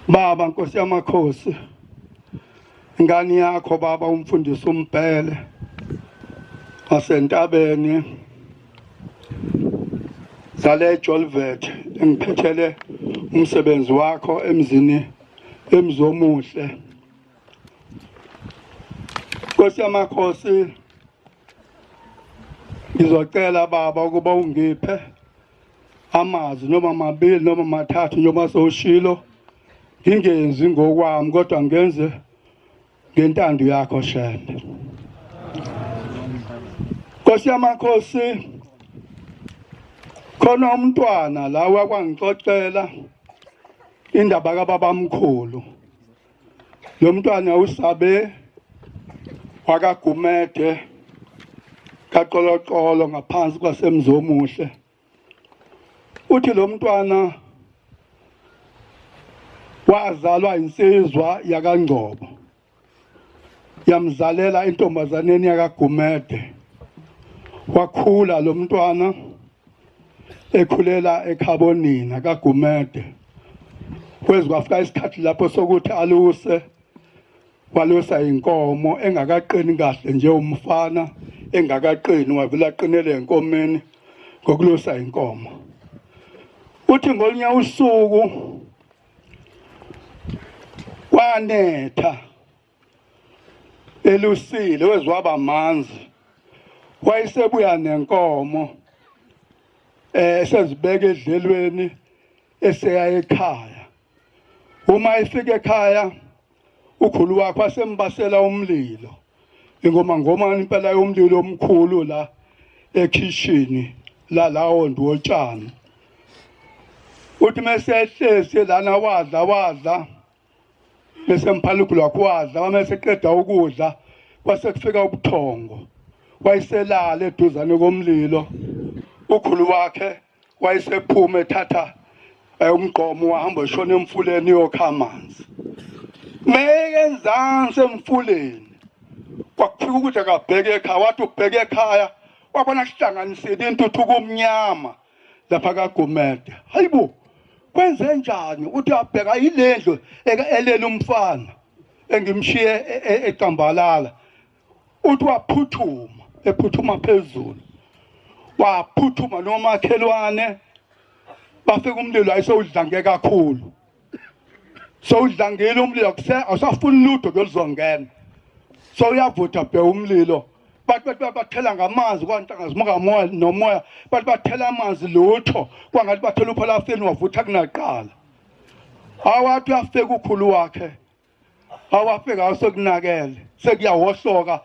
Baba Nkosi yamakhosi, ingane yakho baba umfundisi uMbhele wasentabeni zale Jolvet engiphethele umsebenzi wakho emzini emzomuhle. Nkosi yamakhosi, ngizocela baba ukuba ungiphe amazwi noma mabili noma mathathu njengoba sowushilo, ngingenzi ngokwami kodwa ngenze ngentando yakho Shembe. Nkosi yamakhosi, khona umntwana la wakwangixoxela indaba kababamkhulu. Lo mntwana usabe wakagumede kaqoloqolo ngaphansi kwasemzomuhle. Uthi lo mntwana wazalwa insizwa yakangcobo, yamzalela intombazaneni yakagumede. Wakhula lo mntwana ekhulela ekhabonina kagumede. Kwezi kwafika isikhathi lapho sokuthi aluse, walusa inkomo engakaqini kahle nje umfana engakaqini, wavela aqinele enkomeni ngokulusa inkomo. Uthi ngolunye usuku wanetha elusile wezwaba amanzi, wayesebuya nenkomo esezibeka edlelweni eseya ekhaya. Uma efika ekhaya ukhulu wakhe wasembasela umlilo, ingoma ngoma impela yomlilo omkhulu la ekhishini lawo ndwotshani. Uthi mesehlezi lana wadla bese mphalukulo wakhe wadla, meseqeda ukudla kwase kufika ubuthongo. Wayeselala eduzane komlilo, ukhulu wakhe wayesephuma ethatha umgqomo wahamba eshona emfuleni yokha amanzi. Mekenzansi emfuleni kwakufika ukuthi akabheke ekhaya. Wathi ubheke ekhaya wabona sihlanganisile intuthuko omnyama lapha kagumede. Hayibo, kwenze njani? Uthi abheka yilendlu elela umfana engimshiye eCambalala. Uthi waphuthuma, ephuthuma phezulu, waphuthuma nomakhelwane. Bafika umlilo ayisewudlange kakhulu, sewudlangile umlilo, awusafuni lutho belizongena, so uyavutha bhe umlilo. Bathela ngamanzi kwantanga zimuka moya nomoya, bathela amanzi lutho kwangathi bathela uphalafeni wavutha kunaqala. Awathi uyafika ukhulu wakhe, awafika asekunakele, sekuyawohloka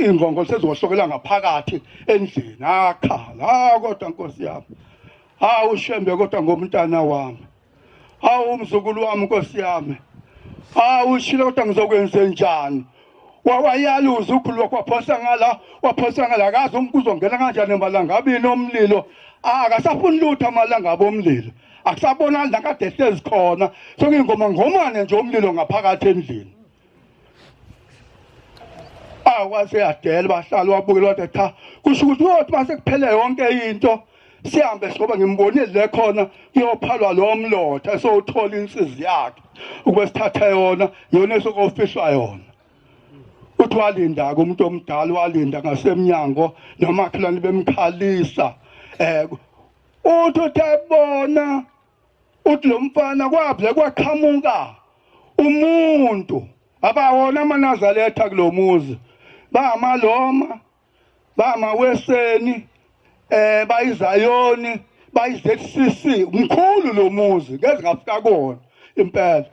ingongo seziwohlokela ngaphakathi endlini. Akhala, kodwa Nkosi yami, uShembe kodwa ngomntana wami, umzukulu wami Nkosi yami, ushilo kodwa ngizokwenza njani? Wayaluza ukhulu wakhe, waphosa ngala akazi ukuzongena kanjani emalangabini omlilo. Akasafuni lutho amalangabo omlilo, akusabonani nakade ehlezi khona, sokuyingoma ngomane nje omlilo ngaphakathi endlini. Kwase yadela, bahlala wabukela wathi cha, kusho ukuthi uyothi mase kuphele yonke into sihambe ngoba ngimbonile le khona kuyophalwa lo mlotha esowuthola insizi yakhe ukube sithatha yona esokofishwa yona. Uthi walinda-ke umuntu omdala, walinda ngasemnyango nomakhelwane bemkhalisa. Uthi utebona, uthi lo mfana kwavele kwaqhamuka umuntu abawona amaNazaretha kulo muzi, bayamaloma, bayamaweseni, bayizayoni, bayiZCC. Mkhulu lo muzi, ngeze ngafika kuwona impela.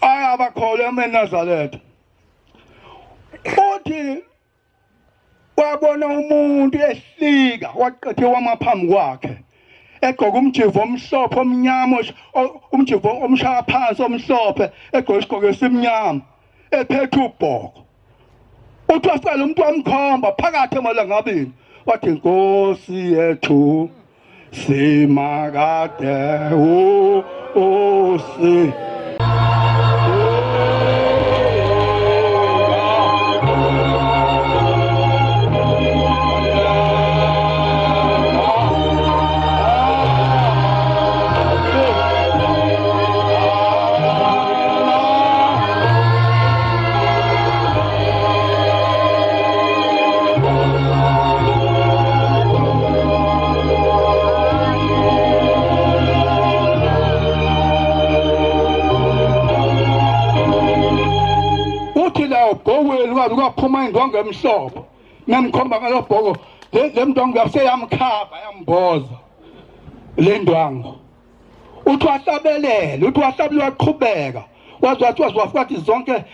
Abakholwa eMnazaretha. Uthi wabona umuntu ehlika, waqethe wamaphambi kwakhe, egqoka umjivo omhlophe omnyama, umjivo omshaya phansi omhlophe, egqoka isigqoko esimnyama, ephethe ubhoko. Uthi wafika lo muntu wamkhomba phakathi emalangabini, wathi Nkosi yethu simakade usi. umntwana kwaphuma indwangu emhlophe ngamkhomba ngalobhoko le ndwangu yaseyamkhapha yamboza le ndwangu uthi wahlabelele uthi wahlabela waqhubeka wathi zonke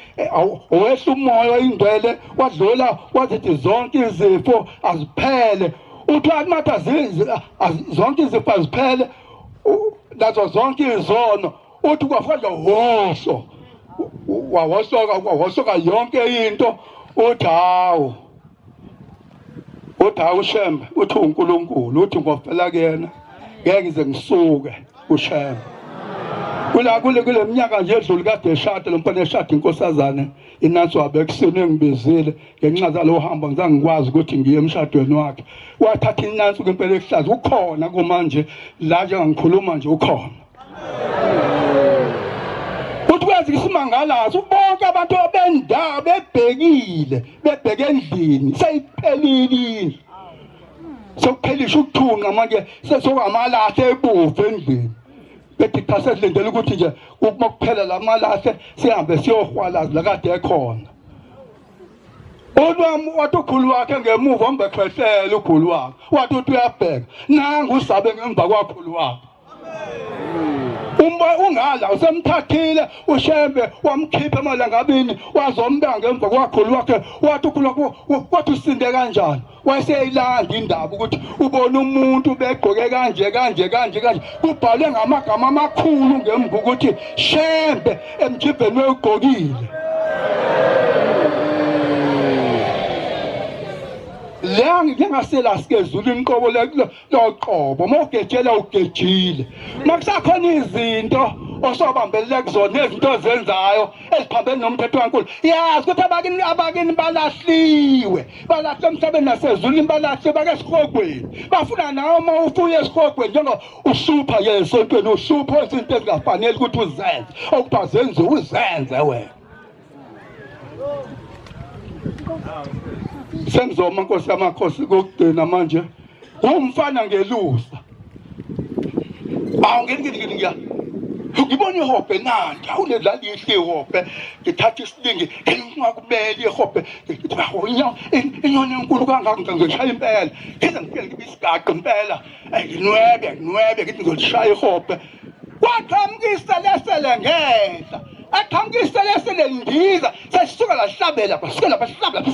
owehla umoya ingcwele wadlula wathi zonke izifo aziphele uthi matha zonke izifo aziphele nazo zonke izono uthi kwafika woso wawosoka yonke into uthi hawu uShembe uthi uNkulunkulu uthi ngofela kuyena ngeke ngize ngisuke uShembe kule minyaka nje edlule kade eshada lo mfana eshada inkosazane inansi wabekuseni engibizile ngenxa zalo uhamba ngizange ngikwazi ukuthi ngiye emshadweni wakhe wathatha inansi kwempela ehlaza ukhona kumanje la nje ngikhuluma nje ukhona uthi kwazi isimangalazo bonke abantu bendawo bebheke endlini seyiphelile sokuphelisha ukuthunqa manje sesokamalahle ebuve endlini bethi cha sesilindele ukuthi nje uma kuphela lamalahle sihambe siyohwalaza la kade ekhona wathi ukhulu wakhe ngemuva ombekhwehlela ukhulu wakhe wathi uthi uyabheka nangu usabe ngemva kwakhulu wakhe ungala usemthathile uShembe wamkhipha emalangabini wazombeka ngemva kwakhulu wakhe wathi ukhulu wathi usinde kanjani wayeseyilanda indaba ukuthi ubona umuntu begqoke kanje kubhalwe ngamagama amakhulu ngemva ukuthi Shembe emjibheni wegqokile la ngingasela sikezulu inqobo loqobo mawugejela ugejile makusakhona izinto osobambelele kuzona izinto zenzayo eziphambene nomthetho kaNkulunkulu yazi ukuthi abakini balahliwe emhlabeni nasezulwini balahliwe bake esihlogweni bafuna nawe uma ufuye esihlogweni njengoba usupha yesontweni usupha izinto ezingafanele ukuthi uzenze okuthiwa zenze uzenze wena sengizoma Nkosi yamakhosi kokugcina manje umfana ngelusa ngiyabona ihobhe nandi awuledlala ihle ihobhe ngithatha isilingi ngingakubeli ihobhe inyoni enkulu kangaka ngizishaya impela ngize ngifike ngibe isigaqa impela nginwebe ngithi ngizolishaya ihobhe kwaqhamukisa lesele ngehla aqhamukisa lesele ndiza sesisuka la hlabela basuka lapha sihlabela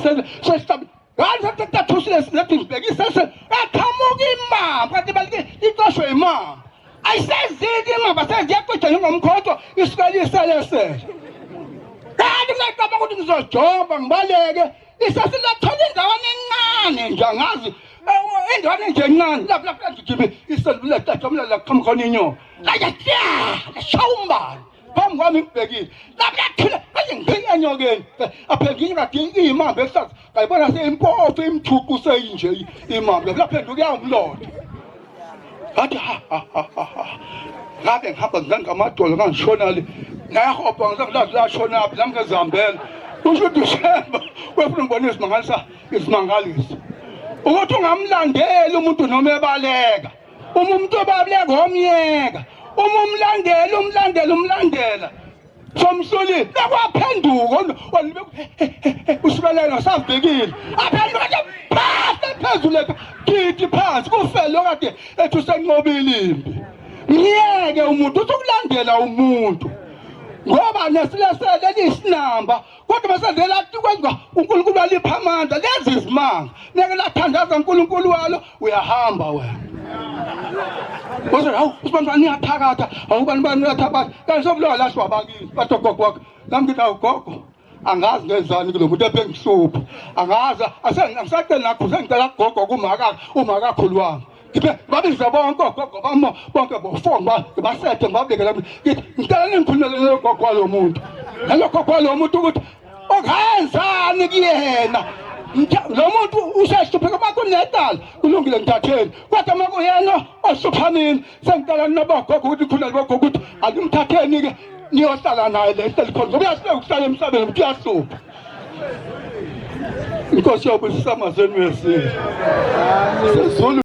sesihlabela ngathi tathushile sinethi ngibhekise aqhamuka imamba kanti balike ixoshwe imamba ayisezidi imamba seziyaqiqa ngomkhotho isikalise lesele kanti ngicabanga ukuthi ngizojomba ngibaleke isasilathola indawana encane nje angazi endaweni nje encane lapha ngijibe iselule tatomla la qhamuka inyongo lashawumbala phambi kwami ngibhekile lapha yathula manje ngibheke enyokeni aphendukile ngadinga imamba ehlaza ngayibona seyimpofu imthuqu seyinje imamba laphenduka yawumlotha ngathi ngabe ngihamba ngangamadolo ngangishona le ngayahopha ngizangilazi lashona phi nami ngezihambela kusho ukuthi uShembe wefuna ngibona isimangaliso ukuthi ungamlandeli umuntu noma ebaleka umuntu obaleka omyeka umlandela somsuli nakwaphenduka usibelela savekile aphenduka nje phezulu kithi phansi kufele okade ethi usenqobile impi ngiyeke umuntu ukulandela umuntu ngoba nesilesele lisinamba kodwa besenzela kwenza uNkulunkulu alipha amandla lezi izimanga neke lathandaza uNkulunkulu walo uyahamba wena hawu usibani niyathakatha awubani niyathakatha kanti sobulowa lahlwa abakini bathi gogo wakho nami ngithi awugogo angazi ngezani kulo muntu ebengisuphha angazi angisacela nakho sengicela gogo umakakhulu wami babiza bonke ogogo bami bonke bofona basethe ngibabeke lapha ngicela ningikhulumele nogogo walo muntu nalogogo walo muntu ukuthi okenzani kuyena lo muntu usehlupheka bakunedala kulungile ngithatheni kodwa makuyena osuphanini sengicela nobogogo ukuthi khona bogogo ukuthi alimthatheni ke niyohlala naye lehleli khona ngoba uyasifika ukuhlala emhlabeni ukuthi uyasupha inkosi yobusisa amazweni wesizwe